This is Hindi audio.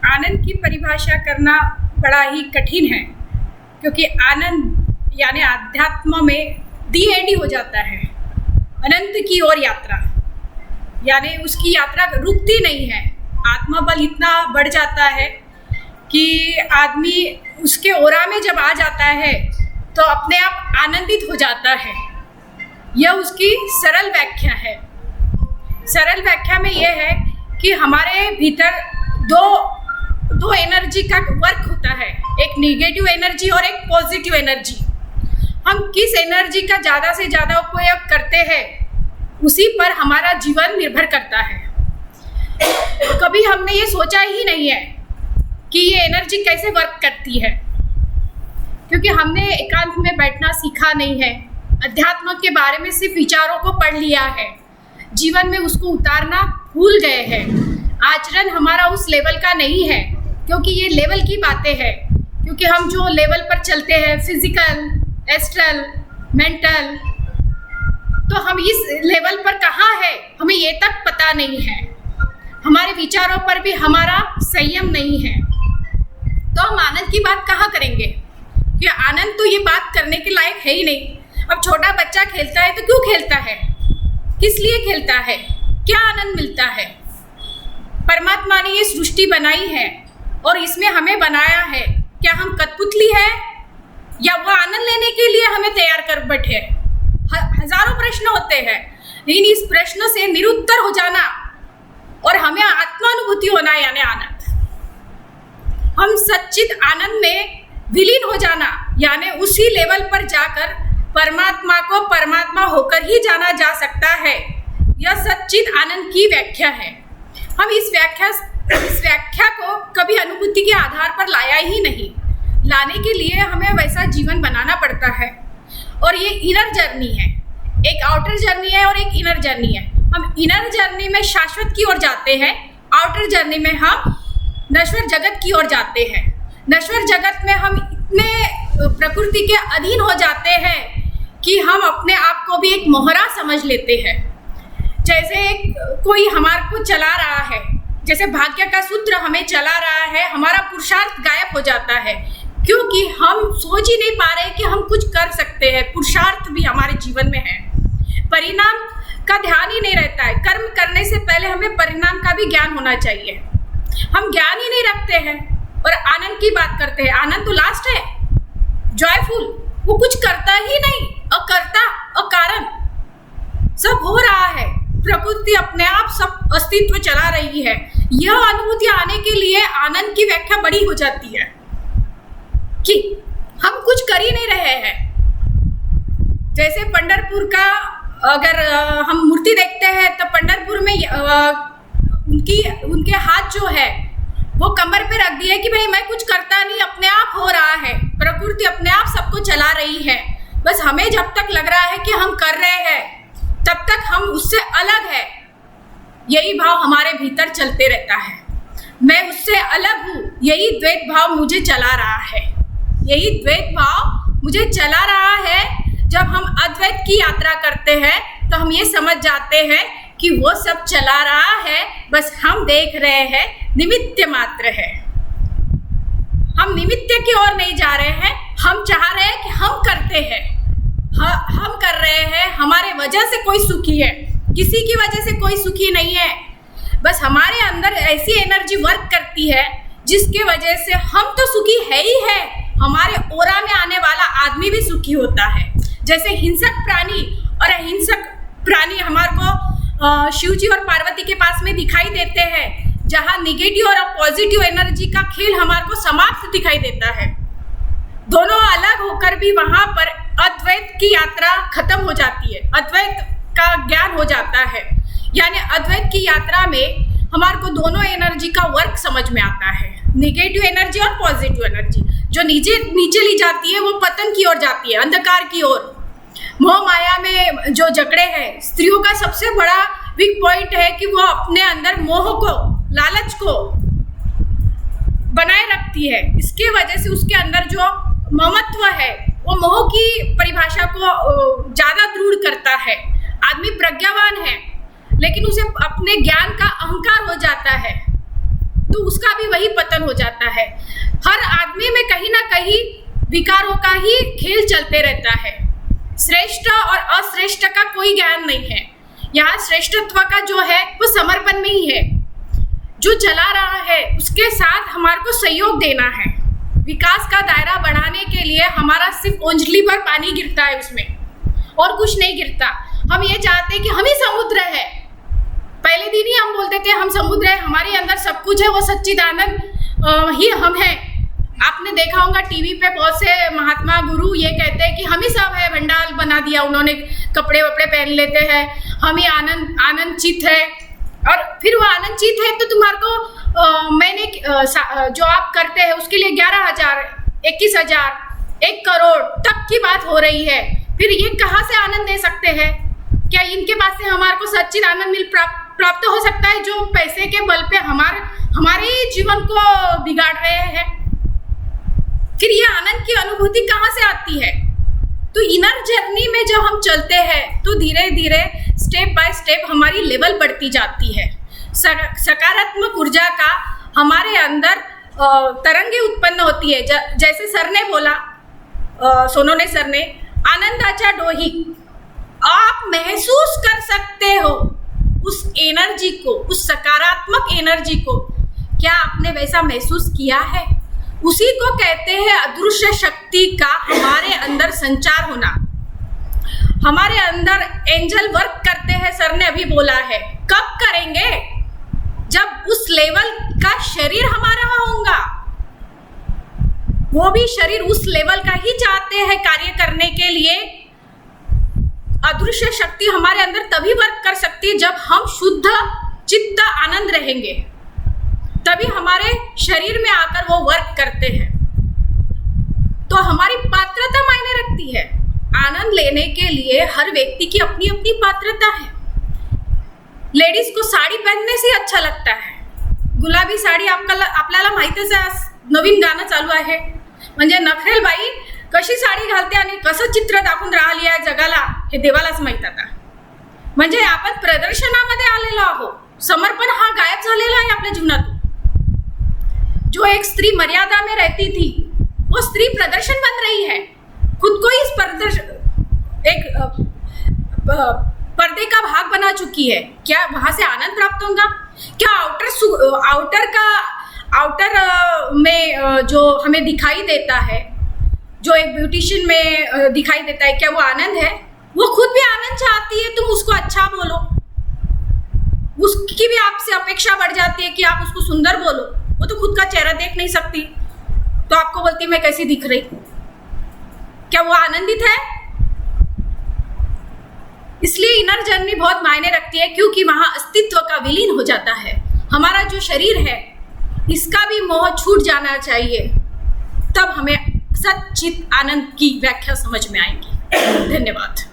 आनंद की परिभाषा करना बड़ा ही कठिन है, क्योंकि आनंद यानी अध्यात्म में दी एंड हो जाता है। अनंत की ओर यात्रा यानी उसकी यात्रा रुकती नहीं है। आत्मबल इतना बढ़ जाता है कि आदमी उसके ओरा में जब आ जाता है तो अपने आप आनंदित हो जाता है। यह उसकी सरल व्याख्या है। सरल व्याख्या में यह है कि हमारे भीतर दो एनर्जी का वर्क होता है, एक नेगेटिव एनर्जी और एक पॉजिटिव एनर्जी। हम किस एनर्जी का ज़्यादा से ज़्यादा उपयोग करते हैं उसी पर हमारा जीवन निर्भर करता है। कभी हमने ये सोचा ही नहीं है कि ये एनर्जी कैसे वर्क करती है, क्योंकि हमने एकांत में बैठना सीखा नहीं है। अध्यात्म के बारे में सिर्फ विचारों को पढ़ लिया है, जीवन में उसको उतारना भूल गए हैं। आचरण हमारा उस लेवल का नहीं है, क्योंकि ये लेवल की बातें हैं। क्योंकि हम जो लेवल पर चलते हैं, फिजिकल, एस्ट्रल, मेंटल, तो हम इस लेवल पर कहाँ है हमें ये तक पता नहीं है। हमारे विचारों पर भी हमारा संयम नहीं है, तो हम आनंद की बात कहाँ करेंगे? कि आनंद तो ये बात करने के लायक है ही नहीं। अब छोटा बच्चा खेलता है तो क्यों खेलता है, किस लिए खेलता है, क्या आनंद मिलता है? परमात्मा ने ये सृष्टि बनाई है और इसमें हमें बनाया है। क्या हम कठपुतली है या वो आनंद लेने के लिए हमें तैयार कर बैठे? हजारों प्रश्न होते हैं, लेकिन इस प्रश्न से निरुत्तर हो जाना और हमें आत्मानुभूति होना यानी आनंद। हम सच्चित आनंद में विलीन हो जाना यानी उसी लेवल पर जाकर परमात्मा को परमात्मा होकर ही जाना जा सकता है। यह सच्चित आनंद की व्याख्या है। हम इस व्याख्या को कभी अनुभूति के आधार पर लाया ही नहीं। लाने के लिए हमें वैसा जीवन बनाना पड़ता है। और ये इनर जर्नी है, एक आउटर जर्नी है और एक इनर जर्नी है। हम इनर जर्नी में शाश्वत की ओर जाते हैं, आउटर जर्नी में हम नश्वर जगत की ओर जाते हैं। नश्वर जगत में हम इतने प्रकृति के अधीन हो जाते हैं कि हम अपने आप को भी एक मोहरा समझ लेते हैं। जैसे कोई हमारे को चला रहा है, जैसे भाग्य का सूत्र हमें चला रहा है, हमारा पुरुषार्थ गायब हो जाता है, क्योंकि हम सोच ही नहीं पा रहे कि हम कुछ कर सकते हैं। पुरुषार्थ भी हमारे जीवन में है, परिणाम का ध्यान ही नहीं रहता है। कर्म करने से पहले हमें परिणाम का भी ज्ञान होना चाहिए। हम ज्ञान ही नहीं रखते हैं और आनंद की बात करते हैं। आनंद तो लास्ट है, जॉयफुल, वो कुछ करता ही नहीं, अकर्ता अकारण सब हो रहा है। प्रकृति अपने आप सब अस्तित्व चला रही है। यह अनुभूति आने के लिए आनंद की व्याख्या बड़ी हो जाती है कि हम कुछ कर ही नहीं रहे हैं। जैसे पंढरपुर का अगर हम मूर्ति देखते हैं तो पंढरपुर में उनके हाथ जो है वो कमर पे रख दिए कि भाई मैं कुछ करता नहीं, अपने आप हो रहा है, प्रकृति अपने आप सबको चला रही है। बस हमें जब तक लग रहा है कि हम कर रहे हैं तब तक हम उससे अलग है। यही भाव हमारे भीतर चलते रहता है, मैं उससे अलग हूँ। यही द्वैत भाव मुझे चला रहा है, यही द्वैत भाव मुझे चला रहा है। जब हम अद्वैत की यात्रा करते हैं तो हम ये समझ जाते हैं कि वो सब चला रहा है, बस हम देख रहे हैं, निमित्त मात्र है। हम निमित्त की ओर नहीं जा रहे हैं, हम चाह रहे हैं कि हम करते हैं, हम कर रहे हैं। हमारे वजह से कोई सुखी है, किसी की वजह से कोई सुखी नहीं है। बस हमारे अंदर ऐसी एनर्जी वर्क करती है जिसके वजह से हम तो सुखी है ही है, हमारे ओरा में आने वाला आदमी भी सुखी होता है। जैसे हिंसक प्राणी और अहिंसक प्राणी हमारे को शिव जी और पार्वती के पास में दिखाई देते हैं, जहाँ निगेटिव और पॉजिटिव एनर्जी का खेल हमारे को समाप्त दिखाई देता है। दोनों अलग होकर भी वहाँ पर अद्वैत की यात्रा खत्म हो जाती है, अद्वैत का ज्ञान हो जाता है। यानी अद्वैत की यात्रा में हमारे को दोनों एनर्जी का वर्क समझ में आता है, निगेटिव एनर्जी और पॉजिटिव एनर्जी। जो नीचे ली जाती है वो पतन की ओर जाती है, अंधकार की ओर। मोह माया में जो जकड़े हैं, स्त्रियों का सबसे बड़ा वीक पॉइंट है कि वो अपने अंदर मोह को, लालच को बनाए रखती है। इसके वजह से उसके अंदर जो ममत्व है वो मोह की परिभाषा को ज़्यादा दृढ़ करता है। आदमी प्रज्ञावान है लेकिन उसे अपने ज्ञान का अहंकार हो जाता है तो उसका भी वही पतन हो जाता है। हर आदमी में कहीं ना कहीं विकारों का ही खेल चलते रहता है। श्रेष्ठ और अश्रेष्ठ का कोई ज्ञान नहीं है। यहाँ श्रेष्ठत्व का जो है वो समर्पण में ही है। जो चला रहा है उसके साथ हमारे को सहयोग देना है। विकास का दायरा बढ़ाने के लिए हमारा सिर्फ ओंजली भर पानी गिरता है, उसमें और कुछ नहीं गिरता। हम ये चाहते हैं कि हम ही समुद्र है। पहले दिन ही हम बोलते थे हम समुद्र है, हमारे अंदर सब कुछ है, वो सच्चिदानंद ही हम हैं। आपने देखा होगा टीवी पे बहुत से महात्मा गुरु ये कहते हैं कि हम ही सब है, भंडार बना दिया उन्होंने, कपड़े वपड़े पहन लेते हैं, हम ही आनंद चित है। और फिर वो आनंद चित है तो तुम्हारे को मैंने जो आप करते हैं उसके लिए 11,000, 21,000, 1 करोड़ तक की बात हो रही है। फिर ये कहाँ से आनंद दे सकते हैं? क्या इनके पास से हमारे को सच्चिद आनंद प्राप्त हो सकता है जो पैसे के बल पे हमारे ही जीवन को बिगाड़ रहे हैं? फिर ये आनंद की अनुभूति कहाँ से आती है? तो इनर जर्नी में जब हम चलते हैं तो धीरे धीरे स्टेप बाय स्टेप हमारी लेवल बढ़ती जाती है। सकारात्मक ऊर्जा का हमारे अंदर तरंगे उत्पन्न होती है। जैसे सर ने बोला, सोनोने सर ने, आनंदाचा डोही, आप महसूस कर सकते हो उस एनर्जी को, उस सकारात्मक एनर्जी को। क्या आपने वैसा महसूस किया है? उसी को कहते हैं अदृश्य शक्ति का हमारे अंदर संचार होना। हमारे अंदर एंजल वर्क करते हैं, सर ने अभी बोला है। कब करेंगे? जब उस लेवल का शरीर हमारा होगा। वो भी शरीर उस लेवल का ही चाहते हैं कार्य करने के लिए। अदृश्य शक्ति हमारे अंदर तभी वर्क कर सकती है जब हम शुद्ध चित्त आनंद रहेंगे, तभी हमारे शरीर में आकर वो वर्क करते हैं। तो हमारी पात्रता मायने रखती है। आनंद लेने के लिए हर व्यक्ती की अपनी अपनी पात्रता है। लेडीज को साडी पहनने से अच्छा लगता है। गुलाबी साडी आपल्याला माहितीच आहे, नवीन गाणं चालू आहे, म्हणजे नखरेल बाई कशी साडी घालते आणि कसं चित्र दाखवून राहिली आहे जगाला हे देवालाच माहित आता। म्हणजे आपण प्रदर्शनामध्ये आलेलो आहोत। समर्पण हा गायब झालेला आहे आपल्या जीवनातून। जो एक स्त्री मर्यादा में रहती थी वो स्त्री प्रदर्शन बन रही है। खुद को इस पर्दे का भाग बना चुकी है। क्या वहां से आनंद प्राप्त होगा? क्या आउटर में जो हमें दिखाई देता है, जो एक ब्यूटिशियन में दिखाई देता है, क्या वो आनंद है? वो खुद भी आनंद चाहती है, तुम उसको अच्छा बोलो। उसकी भी आपसे अपेक्षा बढ़ जाती है कि आप उसको सुंदर बोलो। वो तो खुद का चेहरा देख नहीं सकती तो आपको बोलती मैं कैसी दिख रही। क्या वो आनंदित है? इसलिए इनर जर्नी बहुत मायने रखती है, क्योंकि वहां अस्तित्व का विलीन हो जाता है। हमारा जो शरीर है इसका भी मोह छूट जाना चाहिए, तब हमें सच्चित आनंद की व्याख्या समझ में आएगी। धन्यवाद।